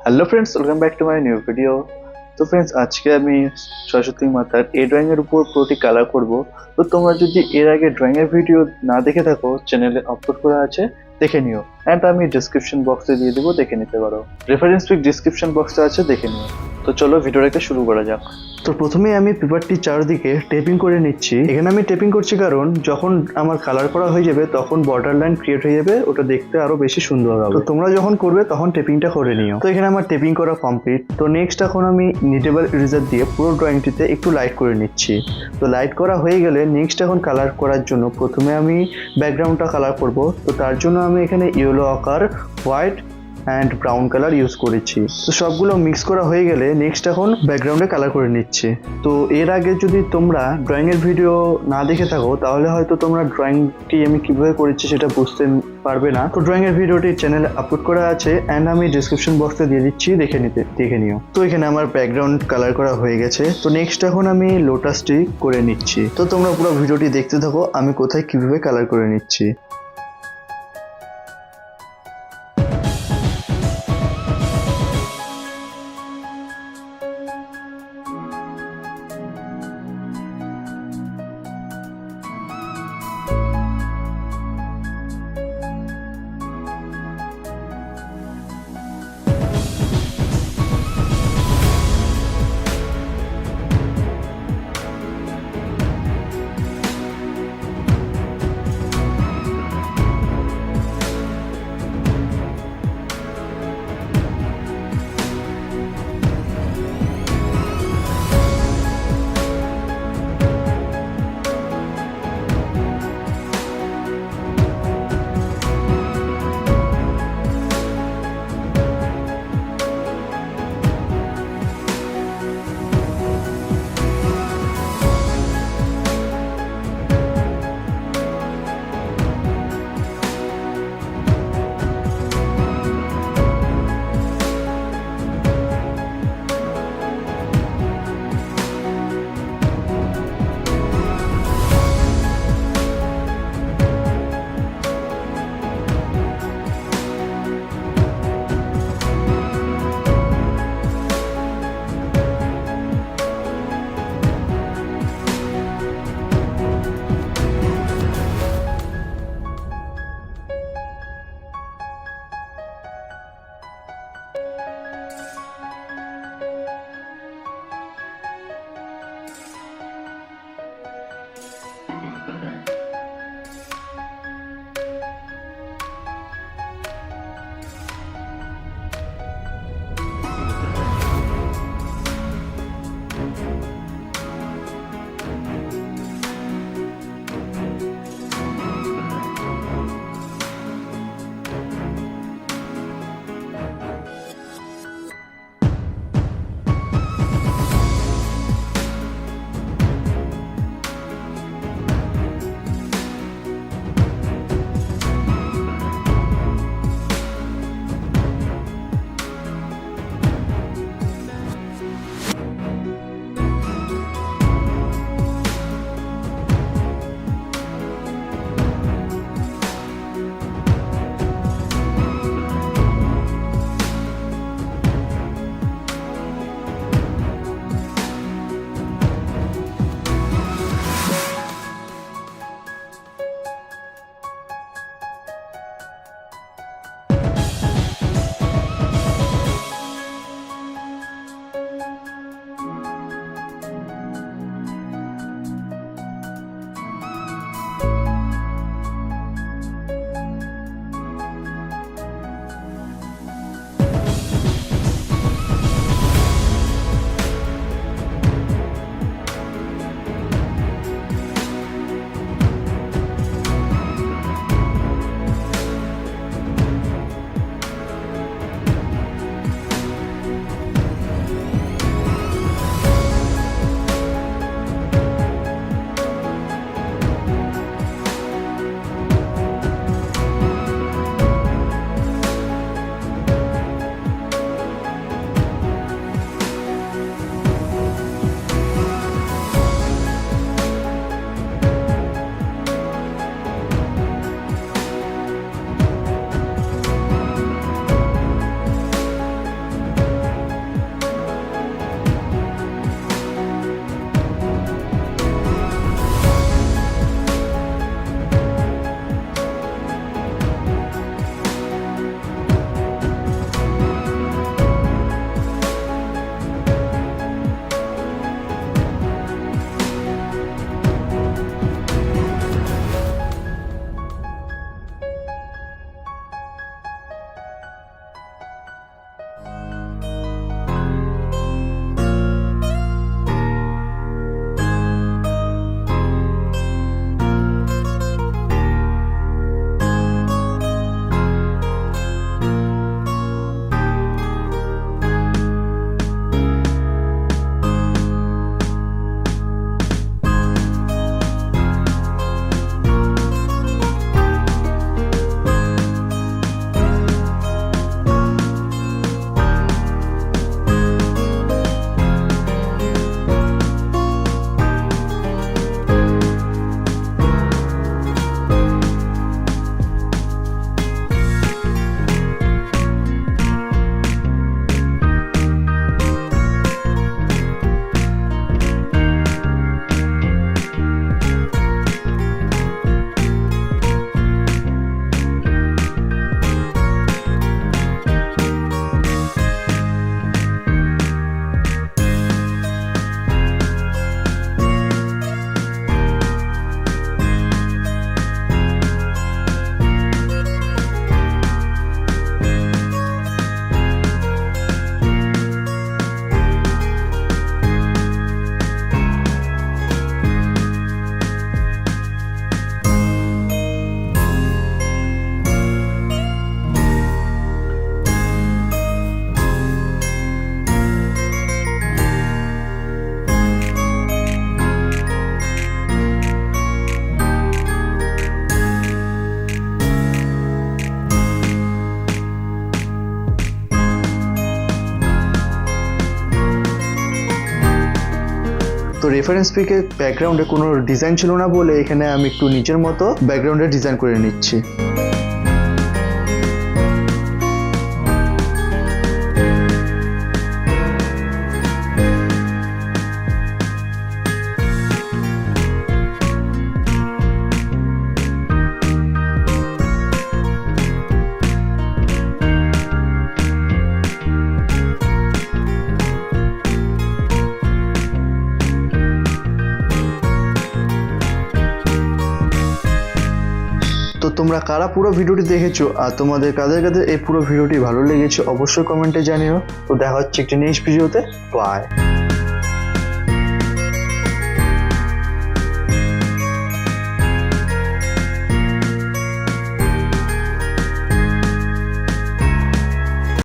Hello friends, welcome back to my new video. তো friends, আজকে আমি সরস্বতী মাতার এই ড্রয়িং এর উপর পুরোটি কালার করব। তো তোমরা যদি এর আগে ড্রয়িং এর ভিডিও না দেখে থাকো, চ্যানেলে আপলোড করা আছে, দেখে নিও। অ্যান্ড আমি ডিসক্রিপশন বক্সে দিয়ে দেবো, দেখে নিতে পারো। রেফারেন্স পিক ডিসক্রিপশন বক্সে আছে, দেখে নিও। তো চলো ভিডিওটাকে শুরু করা যাক। তো প্রথমেই আমি পেপারটি চারদিকে টেপিং করে নিচ্ছি। এখানে আমি টেপিং করছি কারণ যখন আমার কালার করা হয়ে যাবে তখন বর্ডার লাইন ক্রিয়েট হয়ে যাবে, ওটা দেখতে আরো বেশি সুন্দর হবে। তো তোমরা যখন করবে তখন টেপিংটা করে নিও। তো এখানে আমার টেপিং করা কমপ্লিট। তো নেক্সট এখন আমি নিডেবল ইরেজার দিয়ে পুরো ড্রয়িংটিতে একটু লাইট করে নিচ্ছি। তো লাইট করা হয়ে গেলে নেক্সট এখন কালার করার জন্য প্রথমে আমি ব্যাকগ্রাউন্ডটা কালার করব। তো তার জন্য আমি এখানে ইয়েলো আকার, white and brown colour use করেছি। তো সবগুলো মিক্স করা হয়ে গেলে নেক্সট এখন ব্যাকগ্রাউন্ডে কালার করে নিচ্ছি। তো এর আগে যদি তোমরা ড্রয়িং এর ভিডিও না দেখে থাকো তাহলে হয়তো তোমরা ড্রয়িংটি আমি কিভাবে করেছি সেটা বুঝতে পারবে না। তো ড্রয়িং এর ভিডিওটি চ্যানেলে আপলোড করা আছে অ্যান্ড আমি ডিসক্রিপশন বক্সে দিয়ে দিচ্ছি, দেখে নিও। তো এখানে আমার ব্যাকগ্রাউন্ড কালার করা হয়ে গেছে। তো নেক্সট এখন আমি লোটাসটি করে নিচ্ছি। তো তোমরা পুরো ভিডিওটি দেখতে থাকো আমি কোথায় কিভাবে কালার করে নিচ্ছি। তো রেফারেন্স পিকে ব্যাকগ্রাউন্ডে কোনো ডিজাইন ছিল না বলে এখানে আমি একটু নিচের মতো ব্যাকগ্রাউন্ডে ডিজাইন করে নিচ্ছি। তো তোমরা কারা পুরো ভিডিওটি দেখেছো আর তোমাদের কাদের কাদের এই পুরো ভিডিওটি ভালো লেগেছে অবশ্যই কমেন্টে জানিও। তো দেখা হচ্ছে একটি নেক্সট ভিডিওতে। বাই।